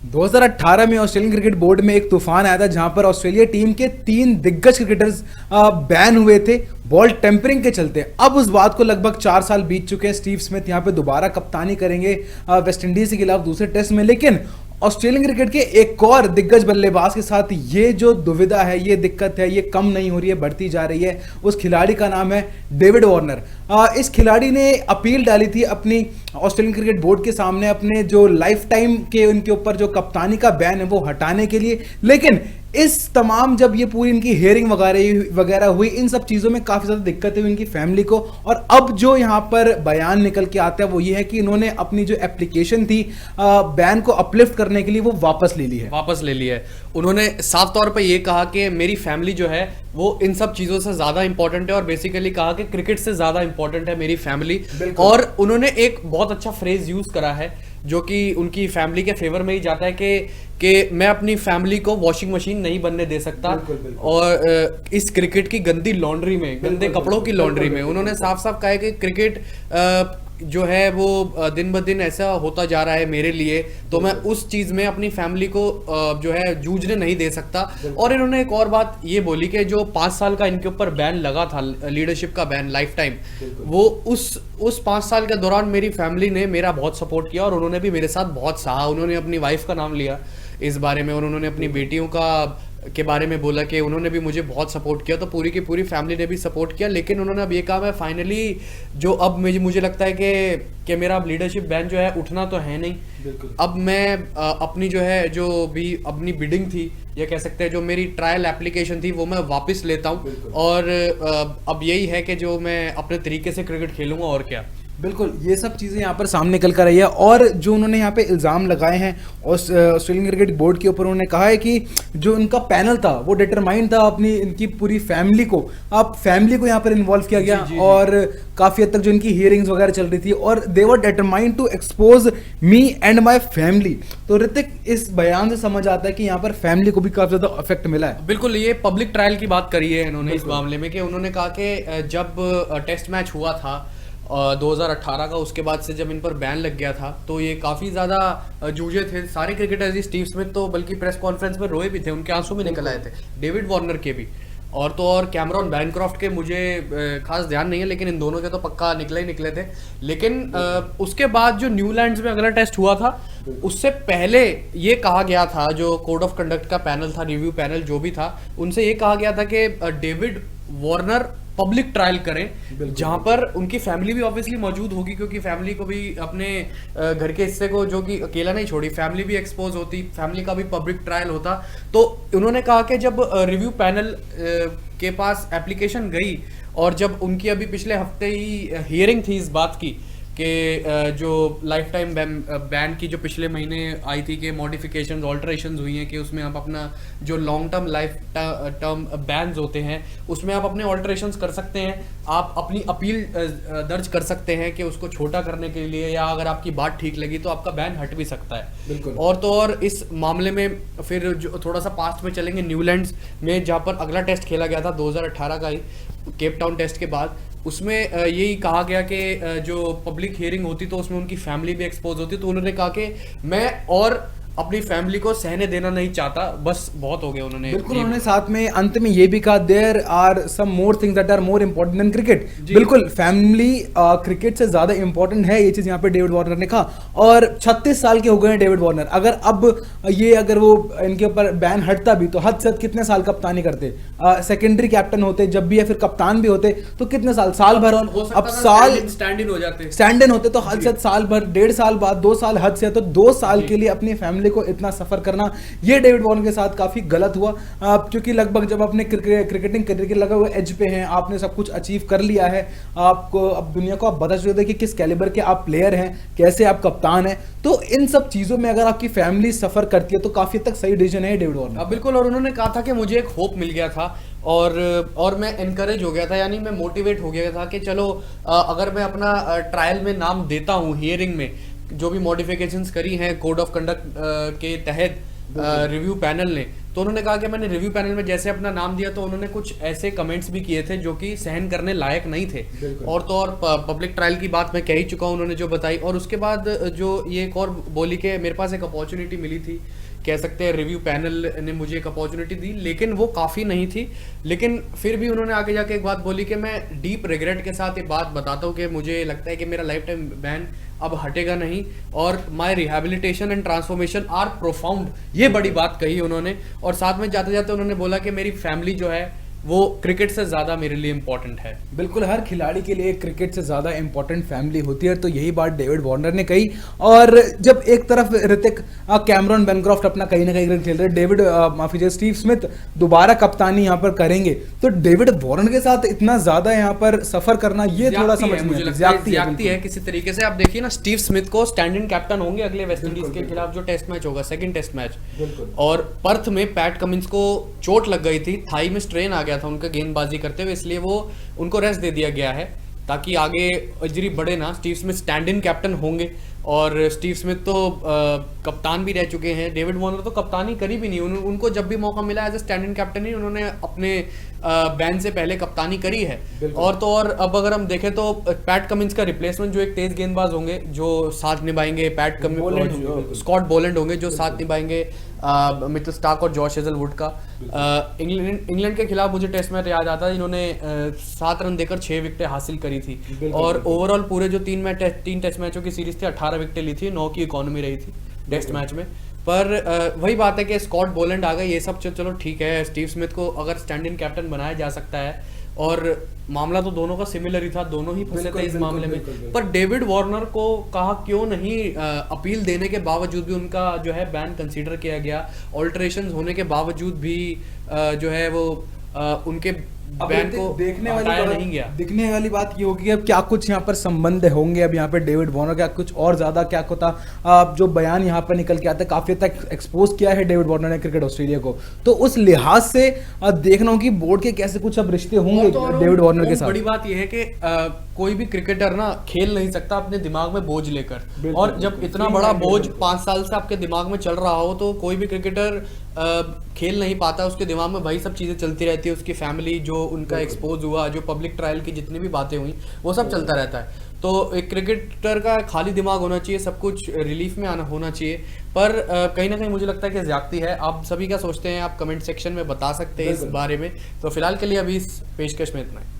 2018 में Australian cricket board में एक तूफान आया था जहां पर ऑस्ट्रेलिया टीम के 3 दिग्गज क्रिकेटर्स बैन हुए थे बॉल टेम्परिंग के चलते। अब उस बात को लगभग 4 साल बीत चुके हैं। स्टीव स्मिथ यहां पे दोबारा कप्तानी करेंगे वेस्ट इंडीज के खिलाफ दूसरे टेस्ट में, लेकिन ऑस्ट्रेलियन क्रिकेट के एक और दिग्गज बल्लेबाज के साथ ये जो दुविधा है, ये दिक्कत है, ये कम नहीं हो रही है, बढ़ती जा रही है। उस खिलाड़ी का नाम है डेविड वार्नर। इस खिलाड़ी ने अपील डाली थी अपनी ऑस्ट्रेलियन क्रिकेट बोर्ड के सामने अपने जो लाइफ टाइम के उनके ऊपर जो कप्तानी का बैन है वो हटाने के लिए, लेकिन इस तमाम जब ये पूरी इनकी हियरिंग वगैरह हुई, इन सब चीज़ों में काफ़ी ज़्यादा दिक्कतें हुई इनकी फैमिली को। और अब जो यहाँ पर बयान निकल के आता है वो ये है कि इन्होंने अपनी जो एप्लीकेशन थी बैन को अपलिफ्ट करने के लिए वो वापस ले ली है। उन्होंने साफ तौर पे ये कहा कि मेरी फैमिली जो है वो इन सब चीज़ों से ज़्यादा इंपॉर्टेंट है, और बेसिकली कहा कि क्रिकेट से ज़्यादा इंपॉर्टेंट है मेरी फैमिली। और उन्होंने एक बहुत अच्छा फ्रेज यूज़ करा है जो कि उनकी फैमिली के फेवर में ही जाता है कि मैं अपनी फैमिली को वॉशिंग मशीन नहीं बनने दे सकता। बिल्कुल। और इस क्रिकेट की गंदी लॉन्ड्री में, गंदे कपड़ों की लॉन्ड्री में उन्होंने साफ साफ कहा है कि क्रिकेट जो है वो दिन ब दिन ऐसा होता जा रहा है मेरे लिए, तो मैं उस चीज में अपनी फैमिली को जो है जूझने नहीं दे सकता। और इन्होंने एक और बात ये बोली कि जो 5 साल का इनके ऊपर बैन लगा था, लीडरशिप का बैन लाइफ टाइम, वो उस 5 साल के दौरान मेरी फैमिली ने मेरा बहुत सपोर्ट किया और उन्होंने भी मेरे साथ बहुत सहा। उन्होंने अपनी वाइफ का नाम लिया इस बारे में, और उन्होंने अपनी बेटियों के बारे में बोला कि उन्होंने भी मुझे बहुत सपोर्ट किया, तो पूरी की पूरी फैमिली ने भी सपोर्ट किया। लेकिन उन्होंने अब ये कहा है फाइनली जो अब मुझे लगता है कि मेरा अब लीडरशिप बैन जो है उठना तो है नहीं। अब मैं अपनी जो है जो भी अपनी बिडिंग थी या कह सकते हैं जो मेरी ट्रायल एप्लीकेशन थी वो मैं वापस लेता हूँ, और अब यही है कि जो मैं अपने तरीके से क्रिकेट खेलूंगा और क्या। बिल्कुल, ये सब चीज़ें यहाँ पर सामने निकल कर आई है। और जो उन्होंने यहाँ पे इल्ज़ाम लगाए हैं ऑस्ट्रेलियन क्रिकेट बोर्ड के ऊपर, उन्होंने कहा है कि जो उनका पैनल था वो डिटरमाइंड था अपनी इनकी पूरी फैमिली को, अब फैमिली को यहाँ पर इन्वॉल्व किया गया। जी। और काफ़ी हद तक जो इनकी हियरिंग्स वगैरह चल रही थी और they were determined to expose me and my family. तो ऋतिक, इस बयान से समझ आता है कि यहाँ पर फैमिली को भी काफ़ी ज़्यादा इफेक्ट मिला है। बिल्कुल, ये पब्लिक ट्रायल की बात करी है इन्होंने इस मामले में, कि उन्होंने कहा कि जब टेस्ट मैच हुआ था 2018 का, उसके बाद से जब इन पर बैन लग गया था तो ये काफ़ी ज़्यादा जूझे थे सारे क्रिकेटर्स। स्टीव स्मिथ तो बल्कि प्रेस कॉन्फ्रेंस में रोए भी थे, उनके आंसू भी निकल आए थे, डेविड वार्नर के भी, और तो और कैमरॉन बैनक्रॉफ्ट के मुझे खास ध्यान नहीं है, लेकिन इन दोनों के तो पक्का निकले थे। लेकिन उसके बाद जो न्यूलैंड्स में अगला टेस्ट हुआ था, उससे पहले ये कहा गया था, जो कोड ऑफ कंडक्ट का पैनल था, रिव्यू पैनल जो भी था, उनसे ये कहा गया था कि डेविड वार्नर पब्लिक ट्रायल करें जहां पर उनकी फैमिली भी ऑब्वियसली मौजूद होगी, क्योंकि फैमिली को भी अपने घर के हिस्से को जो कि अकेला नहीं छोड़ी, फैमिली भी एक्सपोज होती, फैमिली का भी पब्लिक ट्रायल होता। तो उन्होंने कहा कि जब रिव्यू पैनल के पास एप्लीकेशन गई और जब उनकी अभी पिछले हफ्ते ही हियरिंग थी इस बात की कि जो लाइफ टाइम बैन की जो पिछले महीने आई थी कि मॉडिफिकेशंस ऑल्टरेशंस हुई हैं कि उसमें आप अपना जो long term life term bans होते हैं उसमें आप अपने ऑल्टरेशंस कर सकते हैं, आप अपनी अपील दर्ज कर सकते हैं कि उसको छोटा करने के लिए, या अगर आपकी बात ठीक लगी तो आपका बैन हट भी सकता है। बिल्कुल। और तो और इस मामले में फिर जो थोड़ा सा पास्ट में चलेंगे, न्यूलैंड्स में जहाँ पर अगला टेस्ट खेला गया था 2018 का ही, केप टाउन टेस्ट के बाद, उसमें यही कहा गया कि जो पब्लिक हियरिंग होती तो उसमें उनकी फैमिली भी एक्सपोज होती, तो उन्होंने कहा कि मैं और अपनी फैमिली को सहने देना नहीं चाहता, बस बहुत हो गया उन्होंने। बिल्कुल, उन्होंने साथ में अंत में ये भी कहा there are some more things that are more important than cricket. बिल्कुल, फैमिली क्रिकेट से ज्यादा इंपॉर्टेंट है, ये चीज यहाँ पे डेविड वार्नर ने कहा। और 36 साल के हो गए हैं डेविड वार्नर, अगर वो इनके ऊपर बैन हटता भी तो हद से हद कितने साल कप्तानी करते, सेकेंडरी कैप्टन होते जब भी, या फिर कप्तान भी होते तो कितने साल भर, अब साल स्टैंड इन होते तो हद से हद साल भर, 1.5 साल बाद 2 साल, हद से तो 2 साल के लिए अपनी फैमिली को इतना सफर करना, ये डेविड वार्नर के साथ काफी गलत हुआ। क्योंकि लगभग जब अपने क्रिकेटिंग करियर के लगे हुए एज पे हैं, आपने सब कुछ अचीव कर लिया है, आपको अब दुनिया को आप बता चुके थे कि किस कैलिबर के आप प्लेयर हैं, कैसे आप कप्तान हैं, तो इन सब चीजों में अगर आपकी फैमिली सफर करती है तो काफी तक सही डिसीजन है डेविड वार्नर। बिल्कुल, और उन्होंने कहा था कि मुझे एक होप मिल गया था और मैं इनकरेज हो गया था, यानी मैं मोटिवेट हो गया था कि चलो अगर मैं अपना ट्रायल में नाम देता हूँ, हियरिंग में जो भी मॉडिफिकेशंस करी हैं कोड ऑफ कंडक्ट के तहत रिव्यू पैनल ने, तो उन्होंने कहा कि मैंने रिव्यू पैनल में जैसे अपना नाम दिया तो उन्होंने कुछ ऐसे कमेंट्स भी किए थे जो कि सहन करने लायक नहीं थे। और तो और पब्लिक ट्रायल की बात मैं कह ही चुका हूँ, उन्होंने जो बताई। और उसके बाद जो ये एक और बोली कि मेरे पास एक अपॉर्चुनिटी मिली थी, कह सकते हैं रिव्यू पैनल ने मुझे एक अपॉर्चुनिटी दी, लेकिन वो काफ़ी नहीं थी। लेकिन फिर भी उन्होंने आगे जाके एक बात बोली कि मैं डीप रिग्रेट के साथ ये बात बताता हूँ कि मुझे लगता है कि मेरा लाइफ टाइम बैन अब हटेगा नहीं, और my rehabilitation and transformation are profound, ये बड़ी बात कही उन्होंने। और साथ में जाते जाते उन्होंने बोला कि मेरी फैमिली जो है वो क्रिकेट से ज़्यादा मेरे लिए इम्पोर्टेंट है। बिल्कुल, हर खिलाड़ी के लिए क्रिकेट से ज़्यादा इंपॉर्टेंट फैमिली होती है, तो यही बात डेविड वार्नर ने कही। और जब एक तरफ ऋतिक कैमरॉन बेनक्रॉफ्ट अपना कहीं ना कहीं खेल रहे, डेविड माफी चाहिए स्टीव स्मिथ दोबारा कप्तानी यहाँ पर करेंगे, तो डेविड वार्नर के साथ इतना ज़्यादा यहाँ पर सफ़र करना ये थोड़ा समझ मुझे लगता है ज्यादती है किसी तरीके से। आप देखिए ना, स्टीव स्मिथ को स्टैंड इन कैप्टन होंगे अगले वेस्टइंडीज के खिलाफ जो टेस्ट मैच होगा, सेकंड टेस्ट मैच। और पर्थ में पैट कमिंस को चोट लग गई थी, थाई में स्ट्रेन आ गया था उनका गेंदबाजी करते हुए, इसलिए वो उनको रेस्ट दे दिया गया है ताकि आगे इंजरी बढ़े ना। Steve Smith stand in captain होंगे, और स्टीव स्मिथ तो कप्तान भी रह चुके हैं। डेविड वार्नर तो कप्तानी करी भी नहीं, उनको जब भी मौका मिला as a stand in captain ही उन्होंने अपने बैन से पहले कप्तानी करी है। और तो और अब अगर हम देखें तो पैट कमिंस का रिप्लेसमेंट जो एक तेज गेंदबाज होंगे जो साथ निभाएंगे, पैट कमिंस स्कॉट बोलैंड होंगे जो साथ निभाएंगे मिचेल स्टार्क और जॉश हेजलवुड का। इंग्लैंड के खिलाफ मुझे टेस्ट मैच याद आता है, इन्होंने 7 रन देकर 6 विकेटें हासिल करी थी। और ओवरऑल पूरे जो 3 टेस्ट मैचों की सीरीज थी 18 विकेटें ली थी, 9 की इकोनॉमी रही थी टेस्ट मैच में। पर वही बात है कि स्कॉट बोलैंड आ गए, ये सब चलो ठीक है। स्टीव स्मिथ को अगर स्टैंड इन कैप्टन बनाया जा सकता है, और मामला तो दोनों का सिमिलर ही था, दोनों ही फंसे थे इस मामले में। पर डेविड वार्नर को कहा क्यों नहीं, अपील देने के बावजूद भी उनका जो है बैन कंसीडर किया गया, ऑल्टरेशंस होने के बावजूद भी जो है वो उनके बैन को हटाया नहीं गया। दिखने वाली बात ये होगी अब क्या कुछ यहाँ पर संबंध होंगे अब यहाँ पे डेविड वार्नर का, कुछ और ज्यादा क्या होता। जो बयान यहाँ पर निकल के आता है, काफी तक एक्सपोज किया है डेविड वार्नर ने क्रिकेट ऑस्ट्रेलिया को, तो उस लिहाज से देखना होगी बोर्ड के कैसे कुछ अब रिश्ते होंगे डेविड वार्नर के साथ। बड़ी बात यह है कि कोई भी क्रिकेटर ना खेल नहीं सकता अपने दिमाग में बोझ लेकर, और जब इतना बड़ा बोझ 5 साल से आपके दिमाग में चल रहा हो तो कोई भी क्रिकेटर खेल नहीं पाता। उसके दिमाग में वही सब चीज़ें चलती रहती है, उसकी फैमिली जो उनका एक्सपोज हुआ, जो पब्लिक ट्रायल की जितनी भी बातें हुई, वो सब चलता रहता है। तो एक क्रिकेटर का खाली दिमाग होना चाहिए, सब कुछ रिलीफ में आना होना चाहिए। पर कहीं ना कहीं मुझे लगता है कि ज़्यादती है। आप सभी क्या सोचते हैं, आप कमेंट सेक्शन में बता सकते हैं इस बारे में। तो फिलहाल के लिए अभी इस पेशकश में इतना है।